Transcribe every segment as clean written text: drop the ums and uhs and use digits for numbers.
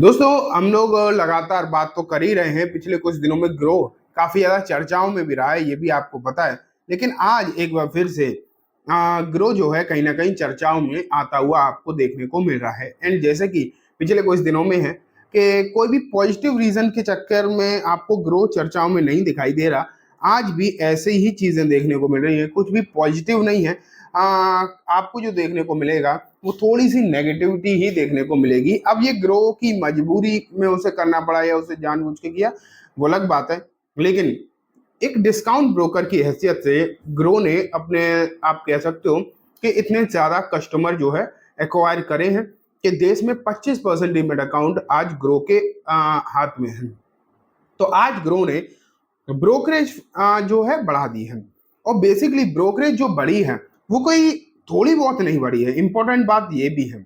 दोस्तों हम लोग लगातार बात तो कर ही रहे हैं। पिछले कुछ दिनों में ग्रो काफी ज्यादा चर्चाओं में भी रहा है, ये भी आपको पता है। लेकिन आज एक बार फिर से ग्रो जो है कहीं ना कहीं चर्चाओं में आता हुआ आपको देखने को मिल रहा है। एंड जैसे कि पिछले कुछ दिनों में है कि कोई भी पॉजिटिव रीजन के चक्कर में आपको ग्रो चर्चाओं में नहीं दिखाई दे रहा, आज भी ऐसे ही चीजें देखने को मिल रही है। कुछ भी पॉजिटिव नहीं है। आ, आपको जो देखने को मिलेगा वो थोड़ी सी नेगेटिविटी ही देखने को मिलेगी। अब ये ग्रो की मजबूरी में उसे करना पड़ा या उसे जानबूझ के किया, वो अलग बात है। लेकिन एक डिस्काउंट ब्रोकर की हैसियत से ग्रो ने अपने, आप कह सकते हो कि इतने ज्यादा कस्टमर जो है एक्वायर करे हैं कि देश में 25% डीमेट अकाउंट आज ग्रो के हाथ में है। तो आज ग्रो ने ब्रोकरेज जो है बढ़ा दी है। और बेसिकली ब्रोकरेज जो बढ़ी है वो कोई थोड़ी बहुत नहीं बढ़ी है। इंपॉर्टेंट बात ये भी है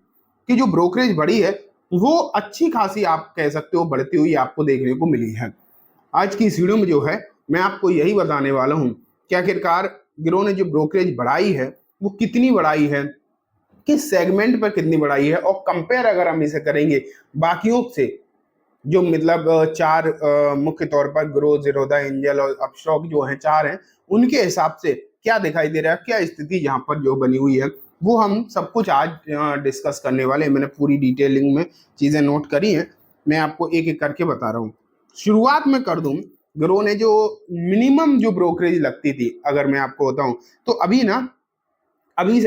कि जो ब्रोकरेज बढ़ी है वो अच्छी खासी, आप कह सकते हो, बढ़ती हुई आपको देखने को मिली है। आज की इस वीडियो में जो है मैं आपको यही बताने वाला हूं कि आखिरकार ग्रो ने जो ब्रोकरेज बढ़ाई है वो कितनी बढ़ाई है, किस सेगमेंट पर कितनी बढ़ाई है, और कंपेयर अगर हम इसे करेंगे बाकियों से, जो मतलब चार मुख्य तौर पर ग्रो, जीरोधा, एंजल और अपस्टॉक जो हैं, चार हैं, उनके हिसाब से क्या दिखाई दे रहा है, क्या स्थिति यहाँ पर जो बनी हुई है, वो हम सब कुछ आज डिस्कस करने वाले हैं। मैंने पूरी डिटेलिंग में चीजें नोट करी हैं, मैं आपको एक एक करके बता रहा हूँ। शुरुआत में कर दूं, ग्रो ने जो मिनिमम जो ब्रोकरेज लगती थी अगर मैं आपको बताऊं, तो अभी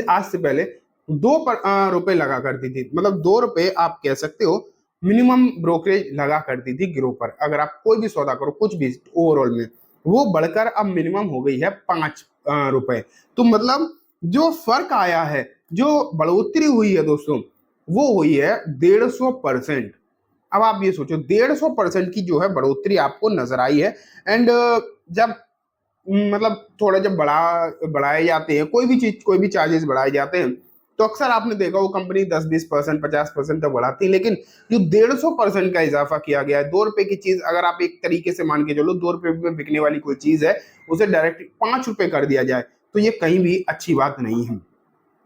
आज से पहले रुपए लगा करती थी। मतलब 2 रुपए आप कह सकते हो मिनिमम ब्रोकरेज लगा करती थी गिरो पर। अगर आप कोई भी सौदा करो कुछ भी ओवरऑल में, वो बढ़कर अब मिनिमम हो गई है 5 रुपए। तो मतलब जो फर्क आया है, जो बढ़ोतरी हुई है दोस्तों, वो हुई है 150%। अब आप ये सोचो 150% की जो है बढ़ोतरी आपको नजर आई है। एंड जब मतलब थोड़ा जब बढ़ाए जाते हैं कोई भी चीज, कोई भी चार्जेस बढ़ाए जाते हैं, तो अक्सर आपने देखा वो कंपनी 10-20%, 50% तक बढ़ाती है। लेकिन जो 150% का इजाफा किया गया है, 2 रुपए की चीज अगर आप एक तरीके से मान के चलो 2 रुपए में बिकने वाली कोई चीज है, उसे डायरेक्ट 5 रुपए कर दिया जाए, तो ये कहीं भी अच्छी बात नहीं है।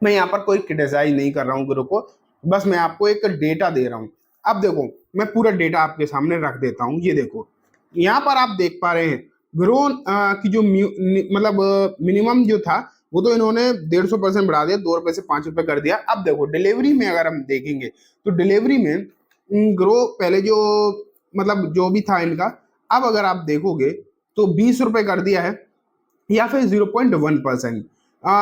मैं यहाँ पर कोई क्रिटिसाइज नहीं कर रहा हूँ ग्रुप को, बस मैं आपको एक डेटा दे रहा हूँ। अब देखो, मैं पूरा डेटा आपके सामने रख देता हूँ। ये देखो, यहाँ पर आप देख पा रहे हैं ग्रो की जो मतलब मिनिमम जो था वो तो इन्होंने 150% बढ़ा दिया, 2 रुपए से 5 रुपए कर दिया। अब देखो डिलीवरी में अगर हम देखेंगे तो डिलीवरी में ग्रो पहले जो मतलब जो भी था इनका, अब अगर आप देखोगे तो 20 रुपए कर दिया है, या फिर 0.1%।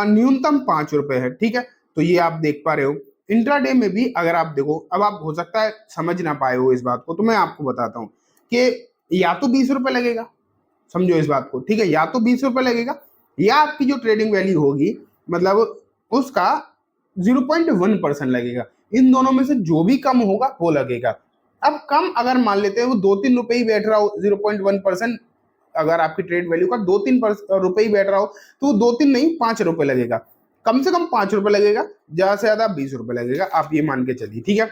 न्यूनतम 5 रुपए है, ठीक है। तो ये आप देख पा रहे हो। इंट्राडे में भी अगर आप देखो, अब आप हो सकता है समझ ना पाए हो इस बात को, तो मैं आपको बताता हूँ कि या तो 20 रुपए लगेगा, समझो इस बात को, ठीक है, या तो 20 रुपए लगेगा, या आपकी जो ट्रेडिंग वैल्यू होगी मतलब उसका 0.1% लगेगा। इन दोनों में से जो भी कम होगा वो लगेगा। अब कम अगर मान लेते हैं वो 2-3 रुपए ही बैठ रहा हो, 0.1%, अगर आपकी ट्रेड वैल्यू का 2-3 रुपए ही बैठ रहा हो, तो वो 2-3 नहीं 5 रुपए लगेगा। कम से कम 5 रुपए लगेगा, ज्यादा से ज्यादा 20 रुपए लगेगा, आप ये मान के चलिए, ठीक है।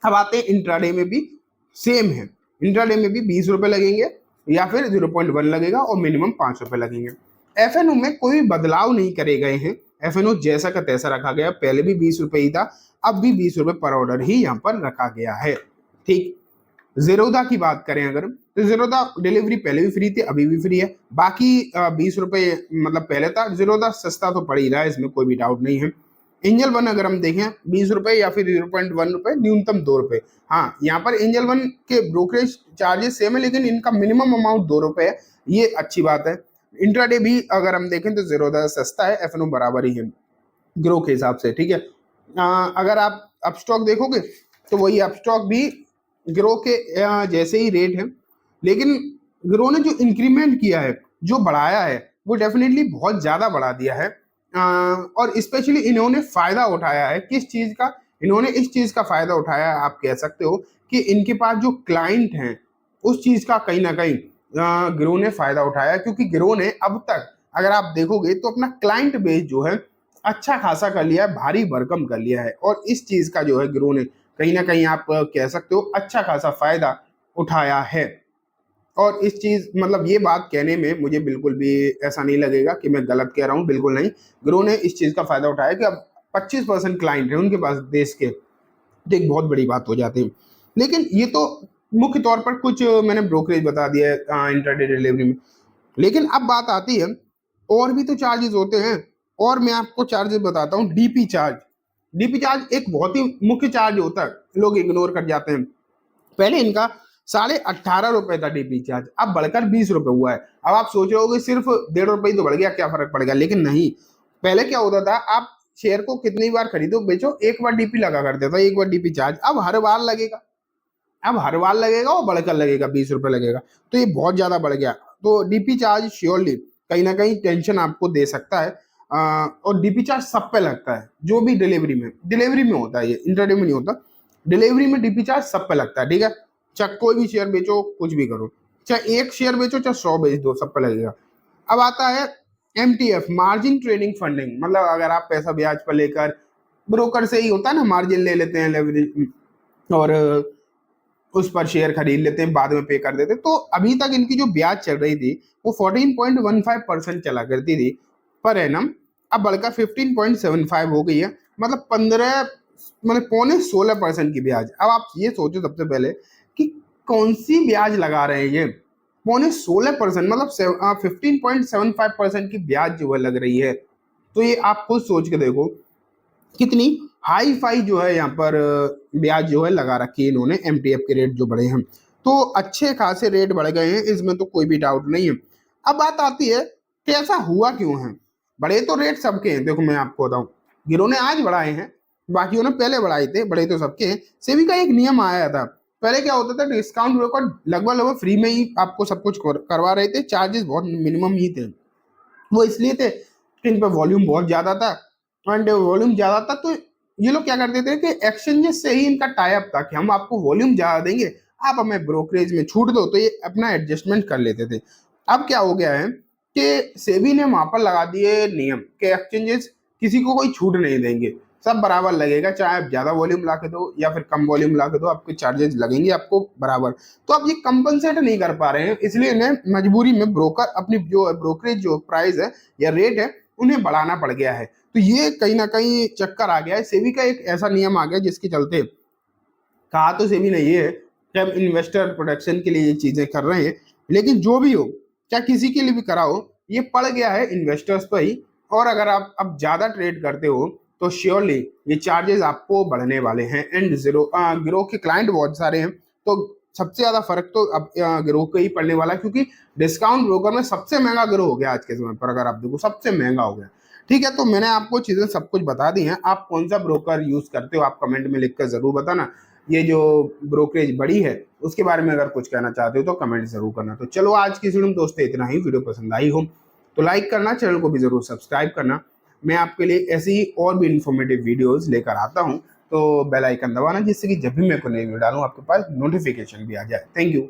अब आते हैं इंट्राडे में भी सेम है। इंट्राडे में भी 20 रुपए लगेंगे, या फिर 0.1 लगेगा, और मिनिमम 5 रुपए लगेंगे। एफएनओ में कोई बदलाव नहीं करे गए हैं। एफएनओ जैसा का तैसा रखा गया, पहले भी 20 रुपए ही था, अब भी 20 रुपए पर ऑर्डर ही यहाँ पर रखा गया है, ठीक। जीरोधा की बात करें अगर, तो जीरोधा डिलीवरी पहले भी फ्री थी, अभी भी फ्री है। बाकी 20 रुपए मतलब पहले था। जीरोधा सस्ता तो पड़ ही रहा है, इसमें कोई भी डाउट नहीं है। एंजल वन अगर हम देखें 20 रुपए या फिर 0.1 रुपए, न्यूनतम 2 रुपए। हाँ, यहाँ पर एंजल वन के ब्रोकरेज चार्जेस सेम है, लेकिन इनका मिनिमम अमाउंट 2 रुपए है, ये अच्छी बात है। इंट्राडे भी अगर हम देखें तो जीरोधा सस्ता है, एफएनओ बराबर ही है ग्रो के हिसाब से, ठीक है। अगर आप अपस्टॉक देखोगे तो वही अपस्टॉक भी ग्रो के जैसे ही रेट है, लेकिन ग्रो ने जो इंक्रीमेंट किया है, जो बढ़ाया है, वो डेफिनेटली बहुत ज्यादा बढ़ा दिया है। और स्पेशली इन्होंने फायदा उठाया है किस चीज का, इन्होंने इस चीज का फायदा उठाया है, आप कह सकते हो कि इनके पास जो क्लाइंट हैं उस चीज का कहीं ना कहीं ग्रो ने फायदा उठाया, क्योंकि ग्रो ने अब तक अगर आप देखोगे तो अपना क्लाइंट बेस जो है अच्छा खासा कर लिया है, भारी भरकम कर लिया है। और इस चीज का जो है ग्रो ने कहीं ना कहीं आप कह सकते हो अच्छा खासा फायदा उठाया है। और इस चीज मतलब ये बात कहने में मुझे बिल्कुल भी ऐसा नहीं लगेगा कि मैं गलत कह रहा हूँ, बिल्कुल नहीं। ग्रो ने इस चीज का फायदा उठाया कि अब 25% क्लाइंट है उनके पास देश के, तो एक बहुत बड़ी बात हो जाती है। लेकिन ये तो मुख्य तौर पर कुछ मैंने ब्रोकरेज बता दिया है इंटरडे डिलीवरी में। लेकिन अब बात आती है, और भी तो चार्जेस होते हैं। और मैं आपको चार्जेस बताता हूँ। डीपी चार्ज, डीपी चार्ज एक बहुत ही मुख्य चार्ज होता है, लोग इग्नोर कर जाते हैं। पहले इनका 18.5 रुपए था डीपी चार्ज, अब बढ़कर 20 रुपए हुआ है। अब आप सोच रहे हो कि सिर्फ 1.5 रुपए ही तो बढ़ गया, क्या फर्क पड़ेगा, लेकिन नहीं। पहले क्या होता था, आप शेयर को कितनी बार खरीदो बेचो, एक बार डीपी लगा करते था, एक बार डीपी चार्ज। अब हर बार लगेगा, अब हर बार लगेगा, वो बढ़कर लगेगा, 20 रुपए लगेगा। तो ये बहुत ज्यादा बढ़ गया। तो डीपी चार्ज श्योरली कहीं ना कहीं टेंशन आपको दे सकता है। और डीपी चार्ज सब पे लगता है, जो भी डिलीवरी में होता है, ये इंटरडे में नहीं होता। डिलीवरी में डीपी चार्ज सब पे लगता है, ठीक है। चाहे कोई भी शेयर बेचो, कुछ भी करो, चाहे एक शेयर बेचो चाहे 100 बेच दो, सब पे लगेगा। अब आता है MTF, मार्जिन ट्रेडिंग फंडिंग। मतलब अगर आप पैसा ब्याज पर लेकर, ब्रोकर से ही होता है ना, मार्जिन ले लेते हैं लेवरेज, और उस पर शेयर खरीद लेते हैं, बाद में पे कर देते हैं। तो अभी तक इनकी जो ब्याज चल रही थी वो 14.15% चला करती थी पर एनम। अब बढ़कर 15.75 हो गई है। मतलब 15, मतलब 15.16% की ब्याज। अब आप ये सोचो सबसे पहले कि कौन सी ब्याज लगा रहे हैं ये। 15.16%, मतलब 15.75% की ब्याज जो है लग रही है। तो ये आप खुद सोच के देखो कितनी हाई फाई जो है यहाँ पर ब्याज जो है लगा रखी है इन्होंने। MTF के रेट जो बढ़े हैं, तो अच्छे खासे रेट बढ़ गए हैं, इसमें तो कोई भी डाउट नहीं है। अब बात आती है कि ऐसा हुआ क्यों है। बड़े तो रेट सबके हैं, देखो मैं आपको बताऊं, गिरोह ने आज बढ़ाए हैं, बाकियों ने पहले बढ़ाए थे, बड़े तो सबके हैं। सेबी का एक नियम आया था, पहले क्या होता था, डिस्काउंट ब्रोकर लगभग लगभग फ्री में ही आपको सब कुछ करवा रहे थे, चार्जेस बहुत मिनिमम ही थे। वो इसलिए थे कि इन पर वॉल्यूम बहुत ज्यादा था, एंड वॉल्यूम ज्यादा था तो ये लोग क्या करते थे कि एक्सचेंजेस से ही इनका टाई अप था कि हम आपको वॉल्यूम ज्यादा देंगे, आप हमें ब्रोकरेज में छूट दो, तो ये अपना एडजस्टमेंट कर लेते थे। अब क्या हो गया है कि सेबी ने वहां पर लगा दिए नियम कि एक्सचेंजेस किसी को कोई छूट नहीं देंगे, सब बराबर लगेगा, चाहे आप ज्यादा वॉल्यूम ला के दो या फिर कम वॉल्यूम ला के दो, आपके चार्जेस लगेंगे आपको बराबर। तो अब ये कंपनसेट नहीं कर पा रहे हैं, इसलिए इन्हें मजबूरी में ब्रोकर अपनी जो ब्रोकरेज जो प्राइस है या रेट है उन्हें बढ़ाना पड़ गया है। तो ये कहीं ना कहीं चक्कर आ गया है, सेबी का एक ऐसा नियम आ गया जिसके चलते, कहा तो सेबी ने ये है कि हम इन्वेस्टर प्रोटेक्शन के लिए ये चीजें कर रहे हैं, लेकिन जो भी हो, क्या किसी के लिए भी करा हो, ये पड़ गया है इन्वेस्टर्स पर ही। और अगर आप अब ज्यादा ट्रेड करते हो तो श्योरली ये चार्जेस आपको बढ़ने वाले हैं। एंड जीरो गिरोह के क्लाइंट बहुत सारे हैं, तो सबसे ज्यादा फर्क तो अब गिरोह को ही पड़ने वाला है, क्योंकि डिस्काउंट ब्रोकर में सबसे महंगा गिरोह हो गया आज के समय पर। अगर आप देखो सबसे महंगा हो गया। ठीक है, तो मैंने आपको चीजें सब कुछ बता दी हैं। आप कौन सा ब्रोकर यूज करते हो, आप कमेंट में लिखकर जरूर बताना। ये जो ब्रोकरेज बड़ी है उसके बारे में अगर कुछ कहना चाहते हो तो कमेंट जरूर करना। तो चलो आज की वीडियो में दोस्तों इतना ही। वीडियो पसंद आई हो तो लाइक करना, चैनल को भी जरूर सब्सक्राइब करना। मैं आपके लिए ऐसी ही और भी इंफॉर्मेटिव वीडियोस लेकर आता हूँ, तो बेल आइकन दबाना जिससे कि जब भी मैं कोई नई वीडियो डालूं आपके पास नोटिफिकेशन भी आ जाए। Thank you.